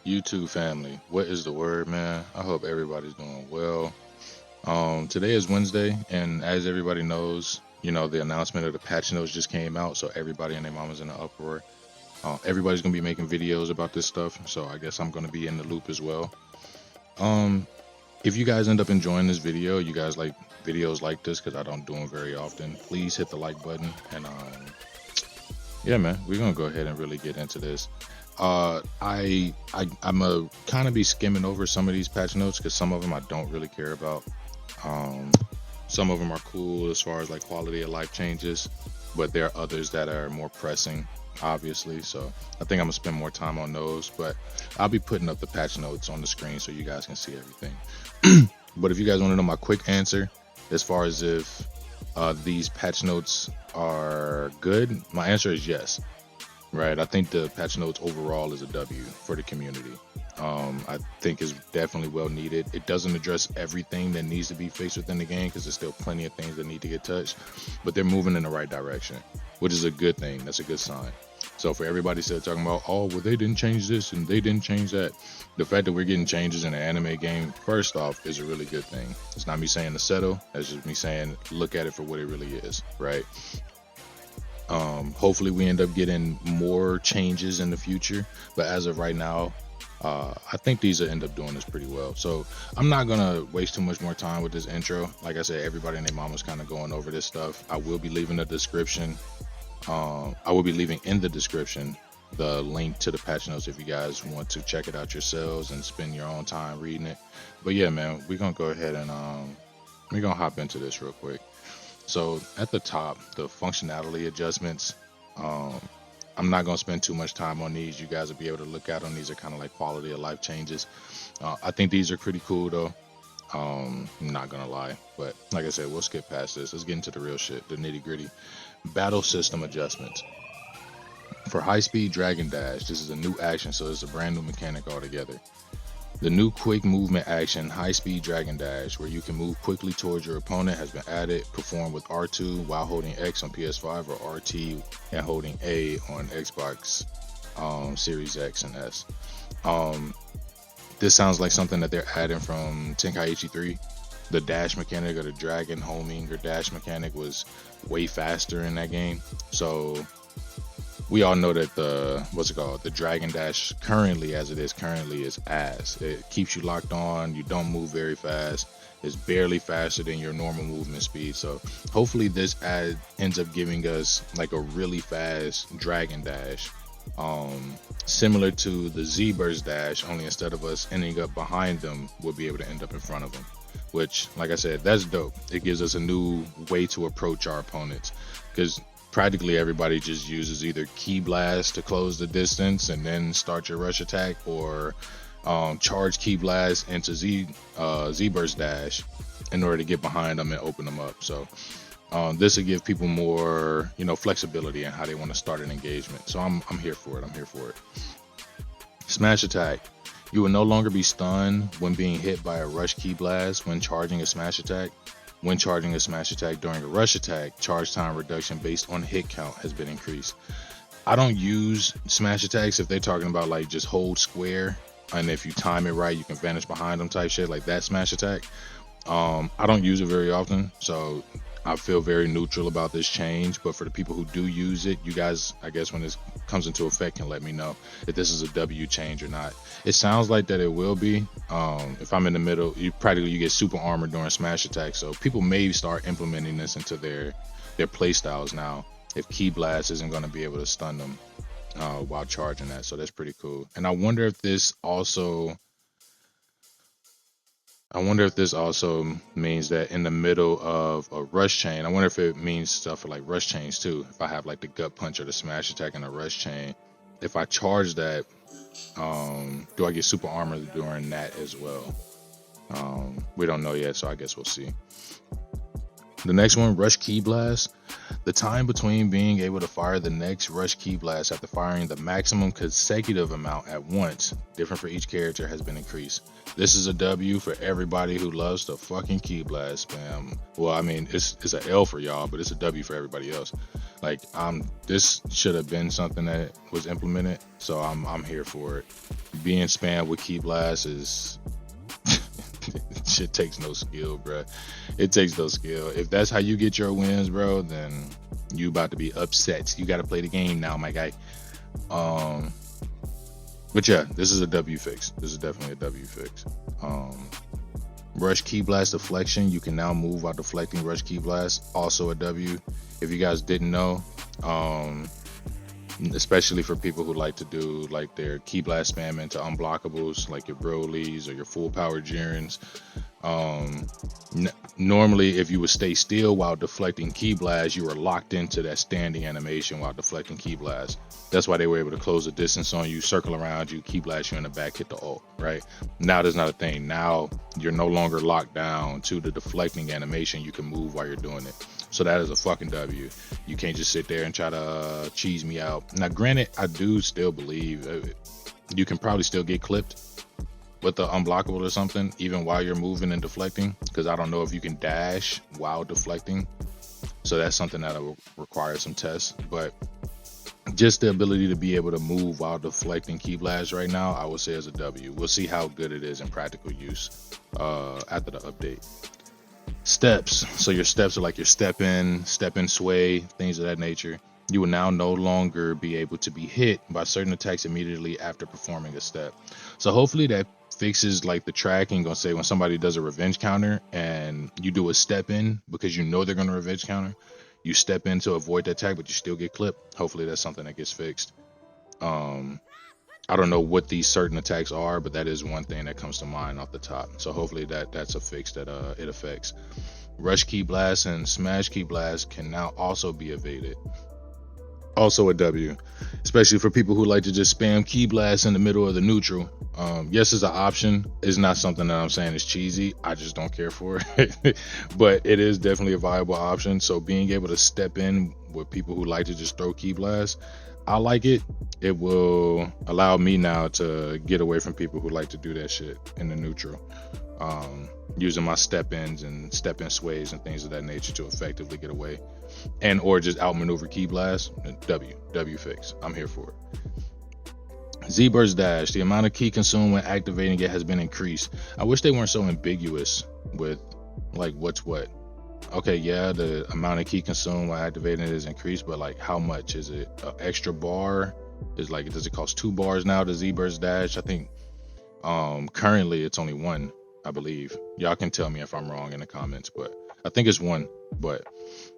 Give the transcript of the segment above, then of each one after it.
YouTube family, what is the word, man? I hope everybody's doing well. Today is Wednesday, and as everybody knows, the announcement of the patch notes just came out, so everybody and their mama's in an uproar. Everybody's gonna be making videos about this stuff, so I guess I'm gonna be in the loop as well. Um, if you guys end up enjoying this video, you guys like videos like this because I don't do them very often. Please hit the like button, and yeah, man, we're gonna go ahead and really get into this. I'm a kind of be skimming over some of these patch notes because some of them I don't really care about. Um, some of them are cool as far as like quality of life changes, but there are others that are more pressing, obviously. So I think I'm gonna spend more time on those, but I'll be putting up the patch notes on the screen so you guys can see everything. But if you guys want to know my quick answer as far as if these patch notes are good, my answer is yes. Right, I think the patch notes overall is a W for the community. I think is definitely well needed. It doesn't address everything that needs to be fixed within the game because there's still plenty of things that need to get touched, but they're moving in the right direction, which is a good thing. That's a good sign. So for everybody still talking about, oh, well, they didn't change this and they didn't change that, the fact that we're getting changes in an anime game, first off, is a really good thing. It's not me saying to settle. That's just me saying look at it for what it really is, right? Hopefully we end up getting more changes in the future, but as of right now, I think these will end up doing this pretty well. So I'm not gonna waste too much more time with this intro. Like I said, everybody and their mama's kind of going over this stuff. I will be leaving a description. I will be leaving in the description the link to the patch notes if you guys want to check it out yourselves and spend your own time reading it. But yeah, man, we're gonna go ahead and we're gonna hop into this real quick. So at the top, the functionality adjustments, I'm not going to spend too much time on these. You guys will be able to look at them. These are kind of like quality of life changes. I think these are pretty cool though. I'm not going to lie, but like I said, we'll skip past this. Let's get into the real shit, the nitty gritty. Battle system adjustments. For high speed drag and dash, this is a new action, so it's a brand new mechanic altogether. The new quick movement action, high speed drag and dash, where you can move quickly towards your opponent, has been added. Perform with R2 while holding X on PS5 or RT and holding A on Xbox Series X and S. This sounds like something that they're adding from Tenkaichi 3. The dash mechanic or the dragon homing or dash mechanic was way faster in that game. So we all know that the dragon dash currently is ass. It keeps you locked on, you don't move very fast, it's barely faster than your normal movement speed. So hopefully this ends up giving us like a really fast dragon dash, similar to the Z burst dash, only instead of us ending up behind them, we'll be able to end up in front of them, which, like I said, that's dope. It gives us a new way to approach our opponents, because practically everybody just uses either key blast to close the distance and then start your rush attack, or charge key blast into Z burst dash in order to get behind them and open them up. So this will give people more, flexibility in how they want to start an engagement. So I'm here for it. I'm here for it. Smash attack. You will no longer be stunned when being hit by a rush key blast when charging a smash attack. When charging a smash attack during a rush attack, charge time reduction based on hit count has been increased. I don't use smash attacks if they're talking about like just hold square, and if you time it right, you can vanish behind them type shit, like that smash attack. I don't use it very often, so I feel very neutral about this change. But for the people who do use it, you guys, I guess when this comes into effect, can let me know if this is a W change or not. It sounds like that it will be. If I'm in the middle, you get super armor during smash attacks, so people may start implementing this into their play styles now, if Key Blast isn't going to be able to stun them while charging that. So that's pretty cool. And I wonder if this also means that in the middle of a rush chain, I wonder if it means stuff for like rush chains too. If I have like the gut punch or the smash attack in a rush chain, if I charge that, do I get super armor during that as well? We don't know yet, so I guess we'll see. The next one, Rush Key Blast. The time between being able to fire the next Rush Key Blast after firing the maximum consecutive amount at once, different for each character, has been increased. This is a W for everybody who loves the fucking Key Blast spam. Well, I mean, it's an L for y'all, but it's a W for everybody else. Like, this should have been something that was implemented, so I'm here for it. Being spammed with Key Blast is shit takes no skill, bro. It takes no skill. If that's how you get your wins, bro, then you about to be upset. You got to play the game now, my guy. But yeah, this is a W fix. This is definitely a W fix. Rush Key Blast deflection. You can now move while deflecting Rush Key Blast. Also a W. If you guys didn't know, especially for people who like to do like their Key Blast spam into unblockables, like your Brolys or your full power Jirens. Normally, if you would stay still while deflecting Key Blast, you were locked into that standing animation while deflecting Key Blast. That's why they were able to close the distance on you, circle around you, Key Blast you in the back, hit the ult, right? Now there's not a thing. Now you're no longer locked down to the deflecting animation. You can move while you're doing it. So that is a fucking W. You can't just sit there and try to cheese me out. Now, granted, I do still believe you can probably still get clipped with the unblockable or something, even while you're moving and deflecting, because I don't know if you can dash while deflecting. So that's something that will require some tests. But just the ability to be able to move while deflecting Key Blast right now, I would say is a W. We'll see how good it is in practical use after the update. Steps. So your steps are like your step in, sway, things of that nature. You will now no longer be able to be hit by certain attacks immediately after performing a step. So hopefully that fixes like the tracking. Gonna say when somebody does a revenge counter and you do a step in because you know they're gonna revenge counter, you step in to avoid the attack, but you still get clipped. Hopefully that's something that gets fixed. I don't know what these certain attacks are, but that is one thing that comes to mind off the top. So hopefully that's a fix that it affects. Rush Key Blast and Smash Key Blast can now also be evaded. Also a W, especially for people who like to just spam Key Blast in the middle of the neutral. Yes, it's an option. It's not something that I'm saying is cheesy. I just don't care for it. But it is definitely a viable option. So being able to step in with people who like to just throw Key Blast, I like it. It will allow me now to get away from people who like to do that shit in the neutral. Using my step ins and step in sways and things of that nature to effectively get away, and or just outmaneuver Key Blast. W fix. I'm here for it. Z-Burst Dash. The amount of key consumed when activating it has been increased. I wish they weren't so ambiguous with like what's what. Okay, yeah, the amount of key consumed while activating it is increased, but like how much is it? An extra bar? Is like, does it cost 2 bars now to Z-Burst Dash? I think currently it's only 1, I believe. Y'all can tell me if I'm wrong in the comments, but I think it's 1. But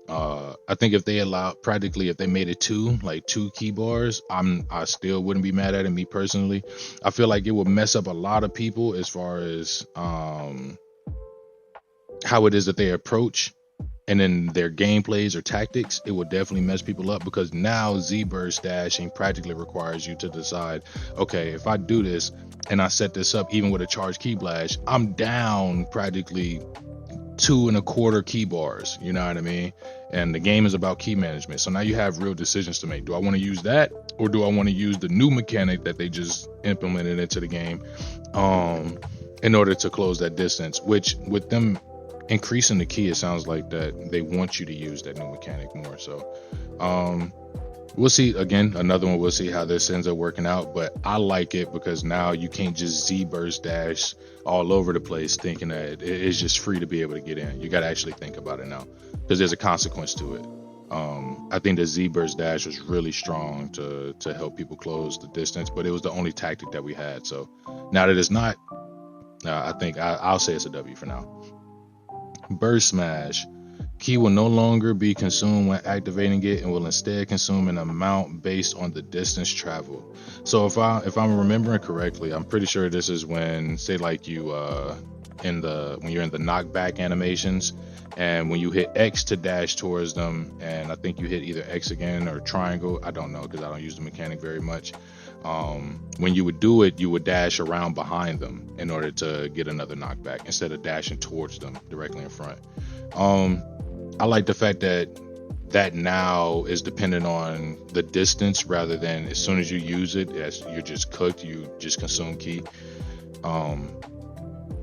I think if they if they made it 2, like 2 key bars, I still wouldn't be mad at it, me personally. I feel like it would mess up a lot of people as far as how it is that they approach and then their gameplays or tactics. It will definitely mess people up, because now Z-Burst dashing practically requires you to decide, okay, if I do this and I set this up even with a charged key blast, I'm down practically 2.25 key bars, you know what I mean? And the game is about key management. So now you have real decisions to make. Do I want to use that, or do I want to use the new mechanic that they just implemented into the game in order to close that distance? Which with them increasing the key, it sounds like that they want you to use that new mechanic more. So we'll see. Again, another one, we'll see how this ends up working out, but I like it because now you can't just Z-Burst dash all over the place thinking that it's just free to be able to get in. You got to actually think about it now, because there's a consequence to it. I think the Z-Burst dash was really strong to help people close the distance, but it was the only tactic that we had. So now that it's not, I think I'll say it's a W for now. Burst Smash. Key will no longer be consumed when activating it and will instead consume an amount based on the distance traveled. So if I'm remembering correctly, I'm pretty sure this is when, say like you when you're in the knockback animations, and when you hit X to dash towards them, and I think you hit either X again or triangle, I don't know because I don't use the mechanic very much. When you would do it, you would dash around behind them in order to get another knockback instead of dashing towards them directly in front. I like the fact that that now is dependent on the distance rather than as soon as you use it, as you're just cooked, you just consume ki. Um,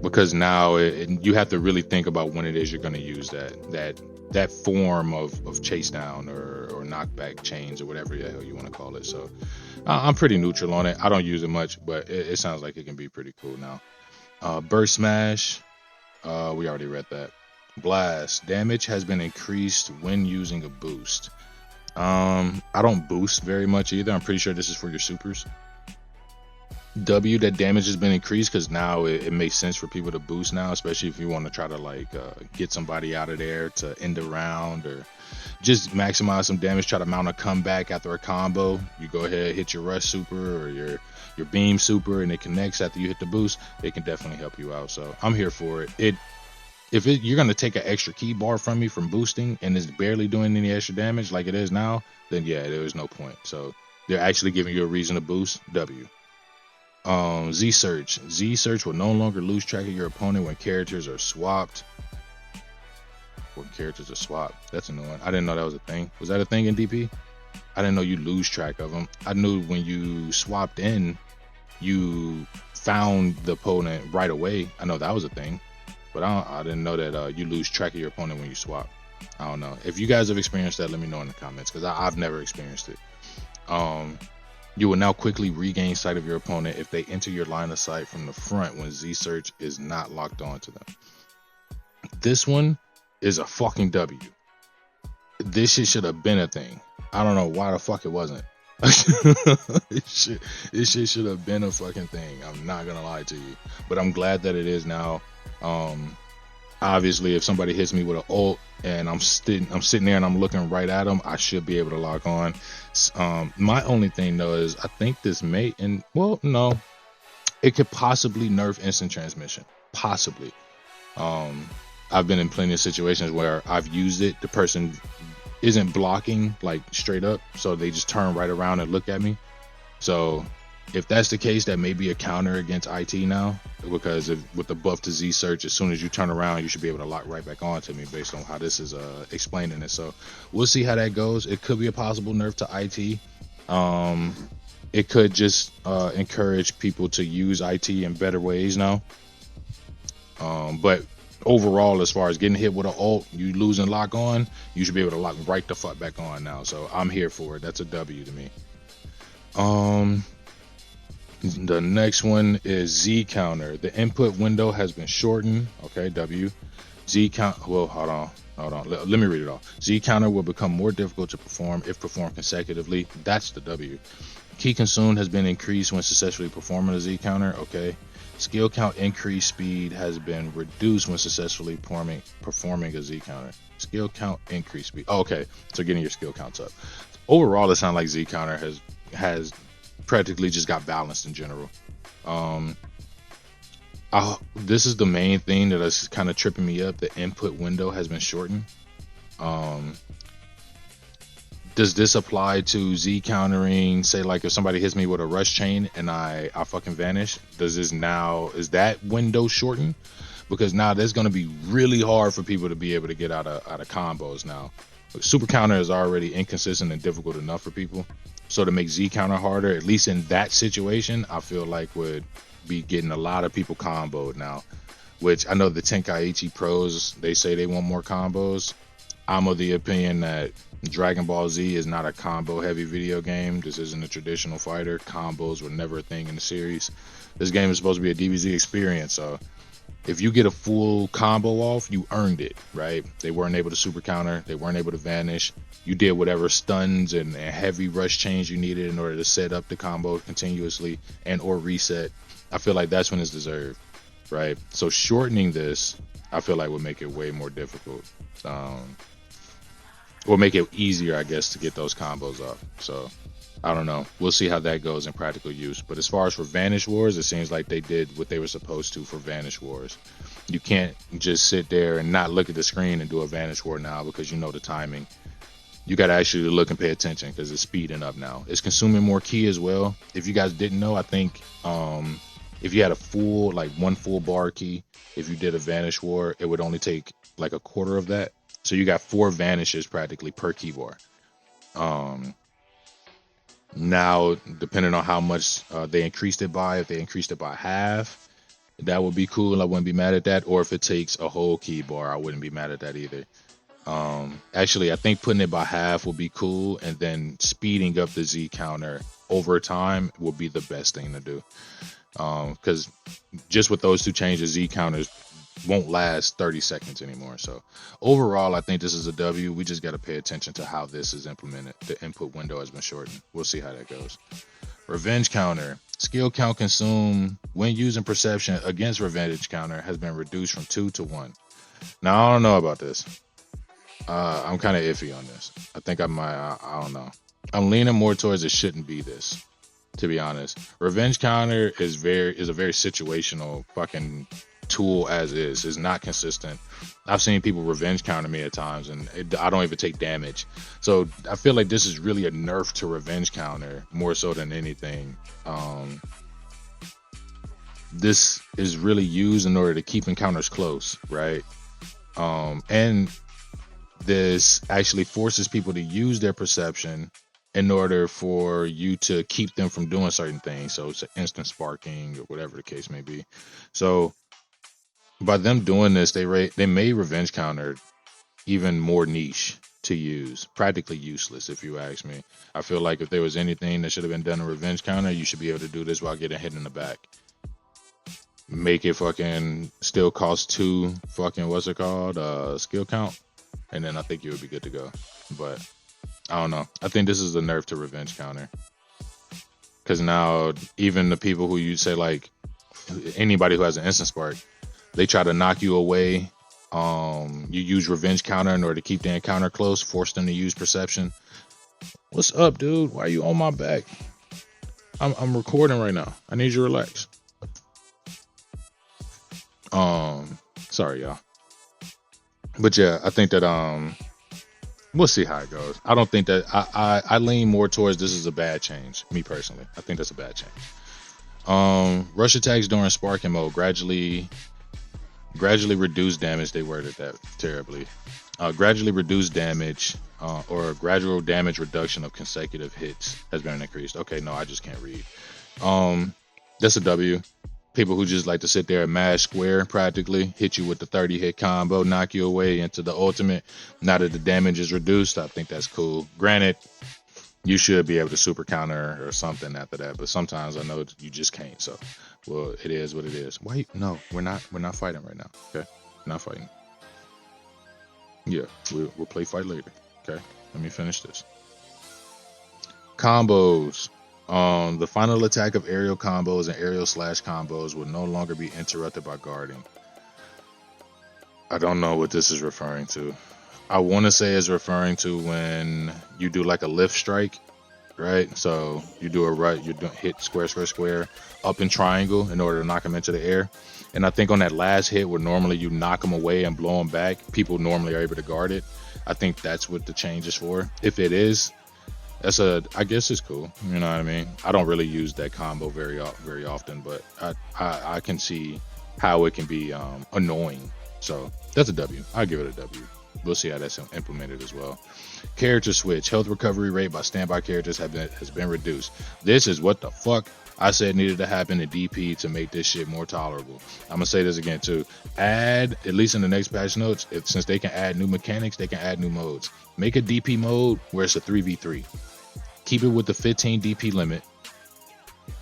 because now you have to really think about when it is you're going to use that form of chase down or knockback chains or whatever the hell you want to call it. So I'm pretty neutral on it. I don't use it much, but it sounds like it can be pretty cool now. Burst smash, we already read that. Blast damage has been increased when using a boost. I don't boost very much either. I'm pretty sure this is for your supers. W, that damage has been increased because now it makes sense for people to boost now, especially if you want to try to like get somebody out of there to end a round or just maximize some damage, try to mount a comeback after a combo. You go ahead, hit your rush super or your beam super, and it connects after you hit the boost. It can definitely help you out. So I'm here for it. You're gonna take an extra key bar from me from boosting and it's barely doing any extra damage like it is now, then yeah, there is no point. So they're actually giving you a reason to boost. W. Z search. Z search will no longer lose track of your opponent when characters are swapped. That's a new one. I didn't know that was a thing. Was that a thing in DP? I didn't know you lose track of them. I knew when you swapped in, you found the opponent right away. I know that was a thing, but I didn't know that you lose track of your opponent when you swap. I don't know. If you guys have experienced that, let me know in the comments because I've never experienced it. You will now quickly regain sight of your opponent if they enter your line of sight from the front when Z search is not locked onto them. This one is a fucking W. This shit should have been a thing. I don't know why the fuck it wasn't. This shit should have been a fucking thing. I'm not gonna lie to you, but I'm glad that it is now. Obviously, if somebody hits me with an ult and I'm sitting there and I'm looking right at them, I should be able to lock on. My only thing though is I think this may, and well, no, it could possibly nerf instant transmission. Possibly. I've been in plenty of situations where I've used it. The person isn't blocking like straight up, so they just turn right around and look at me. So if that's the case, that may be a counter against IT now, because with the buff to Z search, as soon as you turn around, you should be able to lock right back on to me based on how this is explaining it. So we'll see how that goes. It could be a possible nerf to IT. It could just encourage people to use IT in better ways now. But overall, as far as getting hit with an ult, you losing lock on, you should be able to lock right the fuck back on now. So I'm here for it. That's a W to me. The next one is Z counter. The input window has been shortened. Okay, W. Z count. Well, hold on. Let me read it all. Z counter will become more difficult to perform if performed consecutively. That's the W. Key consumed has been increased when successfully performing a Z counter. Okay. Skill count increase speed has been reduced when successfully performing a Z counter. Skill count increase speed. Oh, okay, so getting your skill counts up. Overall, it sounds like Z counter has practically just got balanced in general. This is the main thing that is kind of tripping me up. The input window has been shortened. Does this apply to Z countering? Say like if somebody hits me with a rush chain and I fucking vanish, is that window shortened? Because now that's going to be really hard for people to be able to get out of combos now. Super counter is already inconsistent and difficult enough for people. So to make Z counter harder, at least in that situation, I feel like would be getting a lot of people comboed now. Which I know the Tenkaichi pros, they say they want more combos. I'm of the opinion that Dragon Ball Z is not a combo heavy video game. This isn't a traditional fighter. Combos were never a thing in the series. This game is supposed to be a DBZ experience. So if you get a full combo off, you earned it, right? They weren't able to super counter. They weren't able to vanish. You did whatever stuns and heavy rush chains you needed in order to set up the combo continuously and or reset. I feel like that's when it's deserved, right? So shortening this, I feel like would make it way more difficult. Or make it easier, I guess, to get those combos off. So I don't know. We'll see how that goes in practical use. But as far as for Vanish Wars, it seems like they did what they were supposed to for Vanish Wars. You can't just sit there and not look at the screen and do a Vanish War now because you know the timing. You got to actually look and pay attention because it's speeding up now. It's consuming more key as well. If you guys didn't know, I think if you had a one full bar key, if you did a Vanish War, it would only take like a quarter of that. So you got 4 vanishes practically per keyboard. Um, Now, depending on how much they increased it by, if they increased it by half, that would be cool. I wouldn't be mad at that. Or if it takes a whole key bar, I wouldn't be mad at that either. Actually, I think putting it by half would be cool, and then speeding up the Z counter over time would be the best thing to do. Because just with those 2 changes, Z counters won't last 30 seconds anymore. So overall, I think this is a W. We just got to pay attention to how this is implemented. The input window has been shortened. We'll see how that goes. Revenge counter. Skill count consumed when using perception against revenge counter has been reduced from 2 to 1. Now, I don't know about this. I'm kind of iffy on this. I think I might, I don't know. I'm leaning more towards it shouldn't be this, to be honest. Revenge counter is a very situational fucking tool as is. It's not consistent. I've seen people revenge counter me at times, and I don't even take damage. So I feel like this is really a nerf to revenge counter more so than anything. This is really used in order to keep encounters close, right? And this actually forces people to use their perception in order for you to keep them from doing certain things. So it's instant sparking or whatever the case may be. So by them doing this, they made revenge counter even more niche to use, practically useless if you ask me. I feel like if there was anything that should have been done in revenge counter, you should be able to do this while getting hit in the back. Make it fucking still cost 2 fucking skill count, and then I think you would be good to go. But I don't know. I think this is a nerf to revenge counter, because now even the people who you say, like anybody who has an instant spark, they try to knock you away. You use revenge counter in order to keep the encounter close, force them to use perception. What's up, dude? Why are you on my back? I'm recording right now. I need you to relax. Sorry, y'all. But yeah, I think that we'll see how it goes. I don't think that I lean more towards this is a bad change. Me personally, I think that's a bad change. Rush attacks during sparking mode gradually reduce damage. They worded that terribly. Gradually reduce damage or gradual damage reduction of consecutive hits has been increased. Okay, no, I just can't read. That's a W. People who just like to sit there and mash square practically, hit you with the 30 hit combo, knock you away into the ultimate. Now that the damage is reduced, I think that's cool. Granted, you should be able to super counter or something after that, but sometimes I know you just can't. So, well, it is what it is. Why? No, we're not fighting right now. Okay, we're not fighting. Yeah, we'll play fight later. Okay, let me finish this. Combos. The final attack of aerial combos and aerial slash combos will no longer be interrupted by guarding. I don't know what this is referring to. I want to say it's referring to when you do like a lift strike, right? So you do hit square up in triangle in order to knock them into the air. And I think on that last hit where normally you knock them away and blow them back, people normally are able to guard it. I think that's what the change is for. If it is, I guess it's cool. You know what I mean? I don't really use that combo very often, but I can see how it can be annoying. So that's a W. I'll give it a W. We'll see how that's implemented as well. Character switch. Health recovery rate by standby characters has been reduced. This is what the fuck I said needed to happen in DP to make this shit more tolerable. I'm gonna say this again too. Add, at least in the next patch notes, since they can add new mechanics, they can add new modes. Make a DP mode where it's a 3v3. Keep it with the 15 DP limit,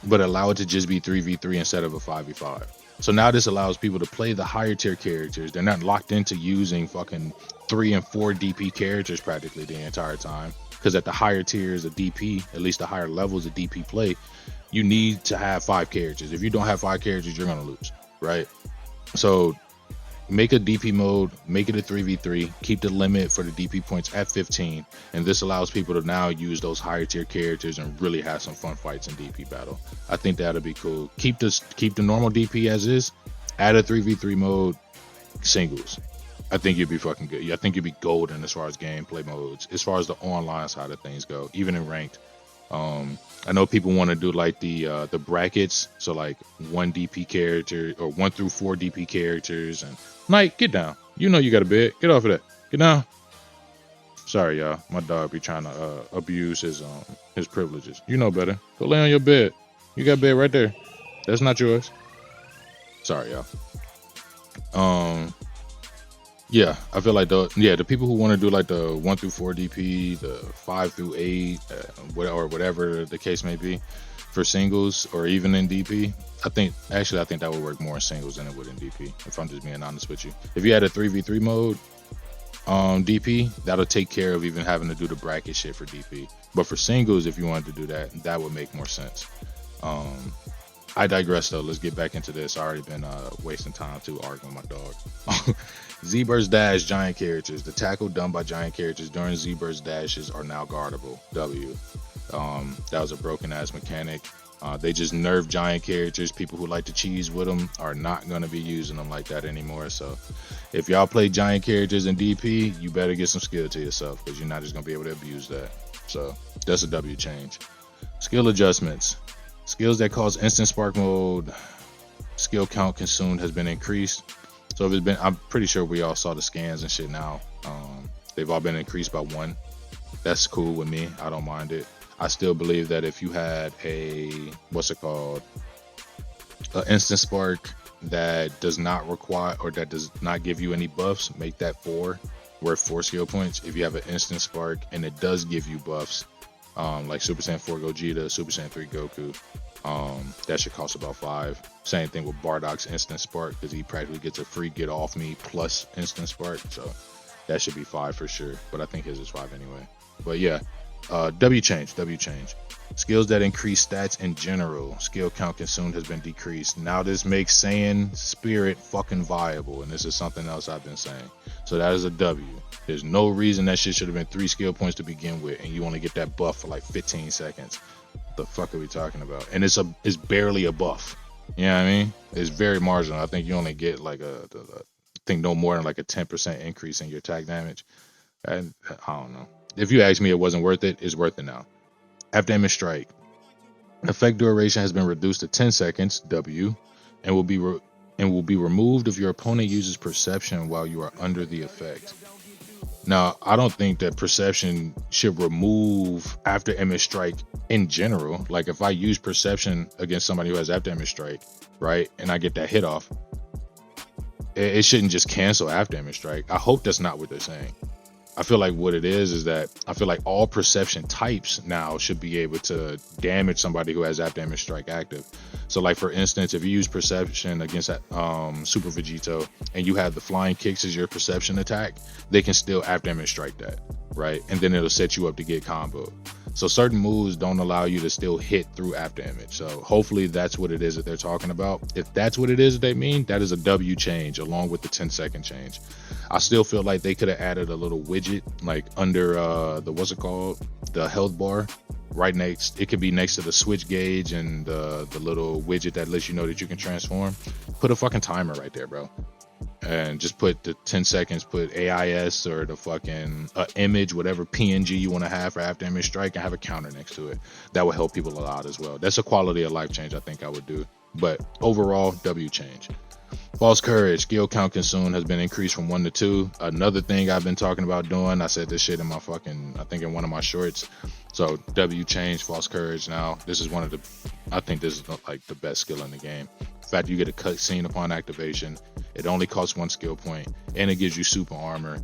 but allow it to just be 3v3 instead of a 5v5. So now this allows people to play the higher tier characters. They're not locked into using fucking 3 and 4 DP characters practically the entire time. Because at the higher tiers of DP, at least the higher levels of DP play, you need to have 5 characters. If you don't have 5 characters, you're gonna lose, right? So make a DP mode, make it a 3v3, keep the limit for the DP points at 15, and this allows people to now use those higher tier characters and really have some fun fights in DP battle. I think that'll be cool. Keep the normal DP as is, add a 3v3 mode, singles. I think you'd be fucking good. I think you'd be golden as far as gameplay modes, as far as the online side of things go, even in ranked. I know people want to do like the brackets, so like 1 DP character or 1 through 4 DP characters, and Mike, get down. You know you got a bed. Get off of that. You know, sorry y'all, my dog be trying to abuse his privileges. You know better. Go lay on your bed. You got bed right there. That's not yours. Sorry y'all. Yeah, I feel like the people who want to do like the 1 through 4 DP, the 5 through 8, or whatever the case may be, for singles or even in DP, I think that would work more in singles than it would in DP. If I'm just being honest with you, if you had a 3v3 mode, DP, that'll take care of even having to do the bracket shit for DP. But for singles, if you wanted to do that, that would make more sense. I digress though. Let's get back into this. I already been wasting time too arguing with my dog. Z-Burst Dash giant characters. The tackle done by giant characters during Z-Burst dashes are now guardable. W. That was a broken ass mechanic. They just nerfed giant characters. People who like to cheese with them are not going to be using them like that anymore. So if y'all play giant characters in DP, you better get some skill to yourself, because you're not just going to be able to abuse that. So that's a W change. Skill adjustments. Skills that cause instant spark mode skill count consumed has been increased. So if it's been, I'm pretty sure we all saw the scans and shit now. They've all been increased by 1. That's cool with me. I don't mind it. I still believe that if you had a an instant spark that does not require, or that does not give you any buffs, make that 4, worth 4 skill points. If you have an instant spark and it does give you buffs, like Super Saiyan 4 Gogeta, Super Saiyan 3 Goku, that should cost about 5. Same thing with Bardock's instant spark, because he practically gets a free get off me plus instant spark, so that should be 5 for sure. But I think his is 5 anyway. But yeah, W change. Skills that increase stats in general, skill count consumed has been decreased. Now this makes Saiyan Spirit fucking viable, and this is something else I've been saying. So that is a W. There's no reason that shit should have been 3 skill points to begin with, and you only get that buff for like 15 seconds. What the fuck are we talking about? And it's barely a buff. You know what I mean? It's very marginal. I think you only get like I think no more than like a 10% increase in your attack damage. And I don't know. If you ask me, it wasn't worth it. It's worth it now. Half damage strike. Effect duration has been reduced to 10 seconds. W, and will be removed if your opponent uses perception while you are under the effect. Now, I don't think that perception should remove after image strike in general. Like if I use perception against somebody who has after image strike, right, and I get that hit off, it shouldn't just cancel after image strike. I hope that's not what they're saying. I feel like what it is that I feel like all perception types now should be able to damage somebody who has after image strike active. So like for instance, if you use perception against Super Vegito and you have the flying kicks as your perception attack, they can still after image strike that, right? And then it'll set you up to get combo. So certain moves don't allow you to still hit through after image. So hopefully that's what it is that they're talking about. If that's what it is that they mean, that is a W change along with the 10-second change. I still feel like they could have added a little widget like under the health bar right next. It could be next to the switch gauge and the little widget that lets you know that you can transform. Put a fucking timer right there, bro. And just put the 10 seconds, put AIS or the fucking image, whatever PNG you want to have for after image strike, and have a counter next to it. That will help people a lot as well. That's a quality of life change I think I would do. But overall, W change. False courage, skill count consumed has been increased from 1 to 2. Another thing I've been talking about doing, I said this shit in my I think in one of my shorts. So W change, false courage. Now this is I think this is like the best skill in the game. In fact, you get a cutscene upon activation. It only costs 1 skill point, and it gives you super armor.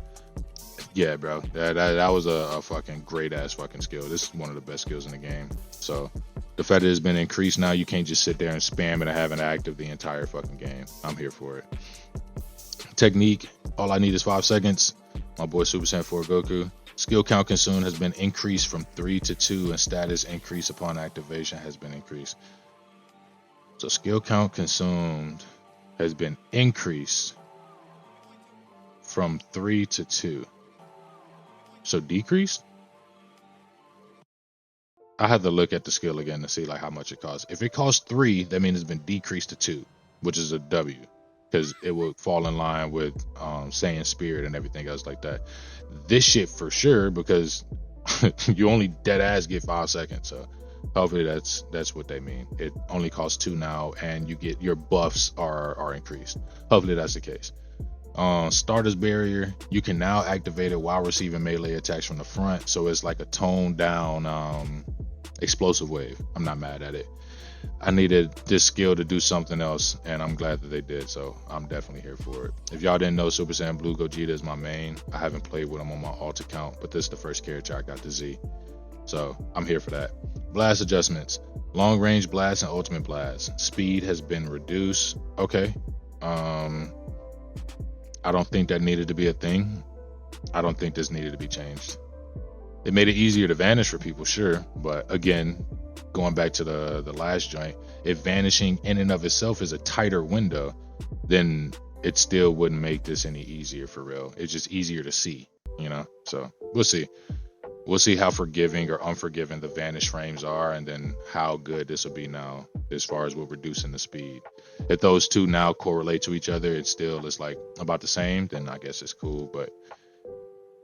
Yeah, bro, that was a fucking great ass fucking skill. This is one of the best skills in the game. So the fact that it's been increased now, you can't just sit there and spam it and have it active the entire fucking game. I'm here for it. Technique, all I need is 5 seconds. My boy Super Saiyan 4 Goku. Skill count consumed has been increased from 3 to 2, and status increase upon activation has been increased. So skill count consumed has been increased from 3 to 2. So decreased? I have to look at the skill again to see like how much it costs. If it costs 3, that means it's been decreased to 2, which is a W, because it would fall in line with Saiyan Spirit and everything else like that. This shit for sure, because you only dead ass get 5 seconds. So hopefully that's what they mean. It only costs 2 now, and you get your buffs are increased. Hopefully that's the case. Starter's barrier, you can now activate it while receiving melee attacks from the front, so it's like a toned down explosive wave. I'm not mad at it. I needed this skill to do something else, and I'm glad that they did, so I'm definitely here for it. If y'all didn't know, Super Saiyan Blue Gogeta is my main. I haven't played with him on my alt account, but this is the first character I got to Z, so I'm here for that. Blast adjustments. Long range blast and ultimate blast. Speed has been reduced. Okay. I don't think that needed to be a thing. I don't think this needed to be changed. It made it easier to vanish for people, sure, but again, going back to the last joint, if vanishing in and of itself is a tighter window, then it still wouldn't make this any easier for real. It's just easier to see, you know? So we'll see. We'll see how forgiving or unforgiving the vanish frames are, and then how good this will be now as far as we're reducing the speed. If those two now correlate to each other, it still is like about the same, then I guess it's cool, but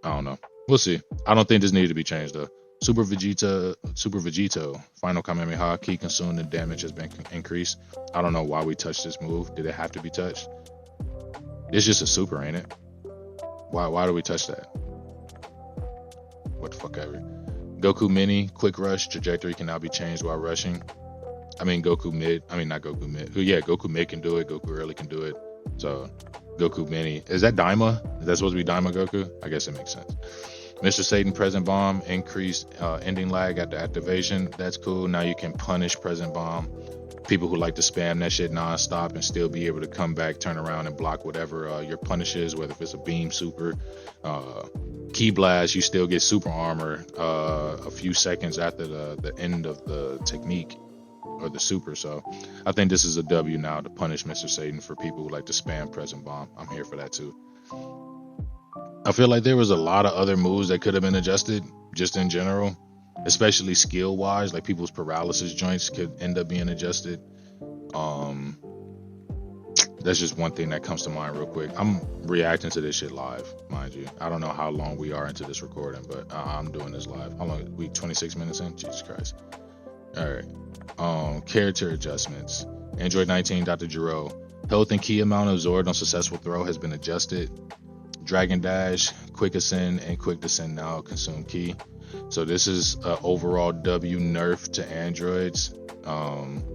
I don't know. We'll see. I don't think this needed to be changed though. Super Vegito, final Kamehameha, key consumed and damage has been increased. I don't know why we touched this move. Did it have to be touched? It's just a super, ain't it? Why do we touch that? What the fuck ever. Goku Mini, quick rush, trajectory can now be changed while rushing. I mean Goku Mid, not Goku Mid. Yeah, Goku Mid can do it, Goku Early can do it. So Goku Mini. Is that Daima? Is that supposed to be Daima Goku? I guess it makes sense. Mr. Satan Present Bomb, increased ending lag at the activation. That's cool. Now you can punish Present Bomb. People who like to spam that shit non-stop and still be able to come back, turn around, and block whatever your punish is, whether if it's a beam super, key blast, you still get super armor a few seconds after the end of the technique or the super. So I think this is a W now to punish Mr. Satan for people who like to spam Present Bomb. I'm here for that too. I feel like there was a lot of other moves that could have been adjusted just in general, especially skill wise, like people's paralysis joints could end up being adjusted. That's just one thing that comes to mind real quick. I'm reacting to this shit live, mind you. I don't know how long we are into this recording, but I'm doing this live. How long? We 26 minutes in? Jesus Christ. All right. Character adjustments. Android 19, Dr. Giro. Health and key amount absorbed on successful throw has been adjusted. Dragon Dash, Quick Ascend, and Quick Descend now consume key. So this is an overall W nerf to androids.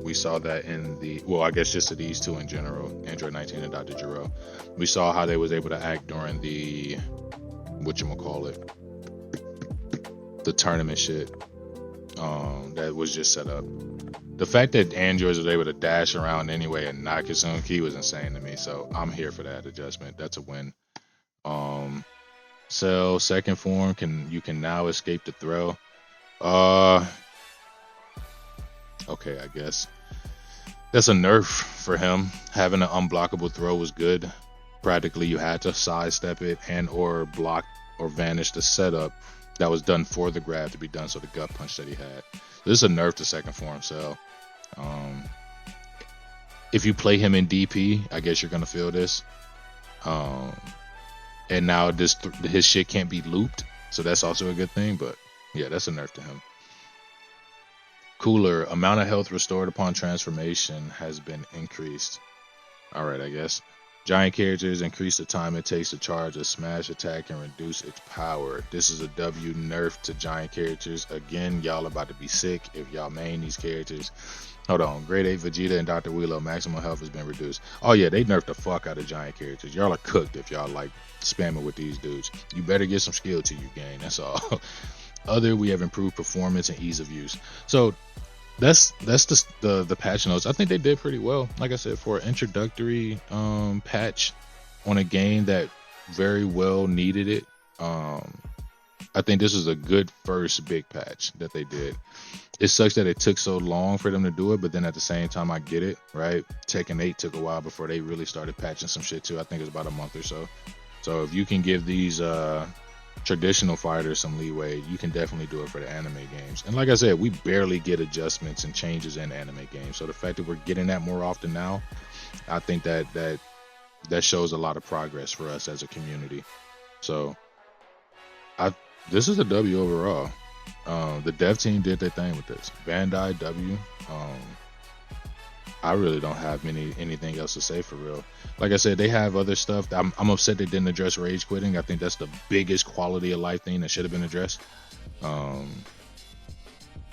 We saw that in I guess just to these two in general, Android 19 and Dr. Giro. We saw how they was able to act during the, whatchamacallit, the tournament shit that was just set up. The fact that androids was able to dash around anyway and not consume key was insane to me. So I'm here for that adjustment. That's a win. Cell second form you can now escape the throw. Okay, I guess that's a nerf for him. Having an unblockable throw was good. Practically you had to sidestep it and or block or vanish the setup that was done for the grab to be done, so the gut punch that he had. This is a nerf to second form Cell. If you play him in DP, I guess you're gonna feel this. And now his shit can't be looped, so that's also a good thing. But yeah, that's a nerf to him. Cooler, amount of health restored upon transformation has been increased. All right, I guess. Giant characters increase the time it takes to charge a smash attack and reduce its power. This is a W nerf to giant characters. Again, y'all about to be sick if y'all main these characters. Hold on, Grade 8 Vegeta and Dr. Willow maximum health has been reduced. Oh yeah, they nerfed the fuck out of giant characters. Y'all are cooked if y'all like spamming with these dudes. You better get some skill to you game, that's all. We have improved performance and ease of use. So that's the patch notes. I think they did pretty well. Like I said, for an introductory patch on a game that very well needed it. I think this is a good first big patch that they did. It sucks that it took so long for them to do it, but then at the same time, I get it, right? Tekken 8 took a while before they really started patching some shit too. I think it was about a month or so. So if you can give these traditional fighters some leeway, you can definitely do it for the anime games. And like I said, we barely get adjustments and changes in anime games. So the fact that we're getting that more often now, I think that shows a lot of progress for us as a community. So this is a W overall. The dev team did their thing with this. Bandai W. I really don't have anything else to say for real. Like I said, they have other stuff. I'm upset they didn't address rage quitting. I think that's the biggest quality of life thing that should have been addressed. Um,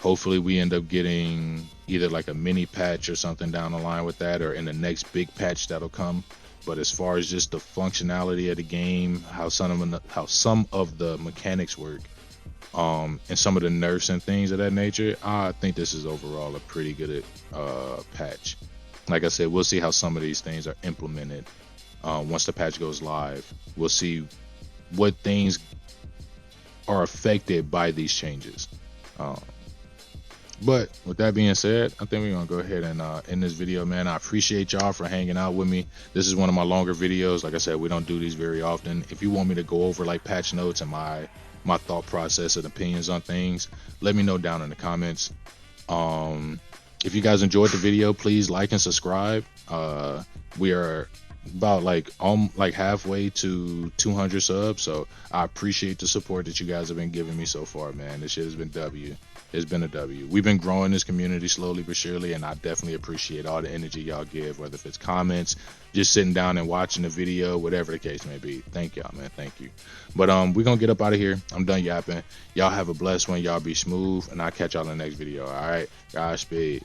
Hopefully we end up getting either like a mini patch or something down the line with that, or in the next big patch that'll come. But as far as just the functionality of the game, how some of the mechanics work, and some of the nerfs and things of that nature, I think this is overall a pretty good patch. Like I said, we'll see how some of these things are implemented once the patch goes live. We'll see what things are affected by these changes. Um, but with that being said, I think we're gonna go ahead and end this video, man. I appreciate y'all for hanging out with me. This is one of my longer videos. Like I said, we don't do these very often. If you want me to go over like patch notes and my thought process and opinions on things, let me know down in the comments. If you guys enjoyed the video, please like and subscribe. We are about like halfway to 200 subs, so I appreciate the support that you guys have been giving me so far, man. This shit has been W. It's been a W. We've been growing this community slowly but surely, and I definitely appreciate all the energy y'all give, whether if it's comments, just sitting down and watching the video, whatever the case may be. Thank y'all, man. Thank you. But we're gonna get up out of here. I'm done yapping. Y'all have a blessed one. Y'all be smooth, and I'll catch y'all in the next video. All right, Godspeed.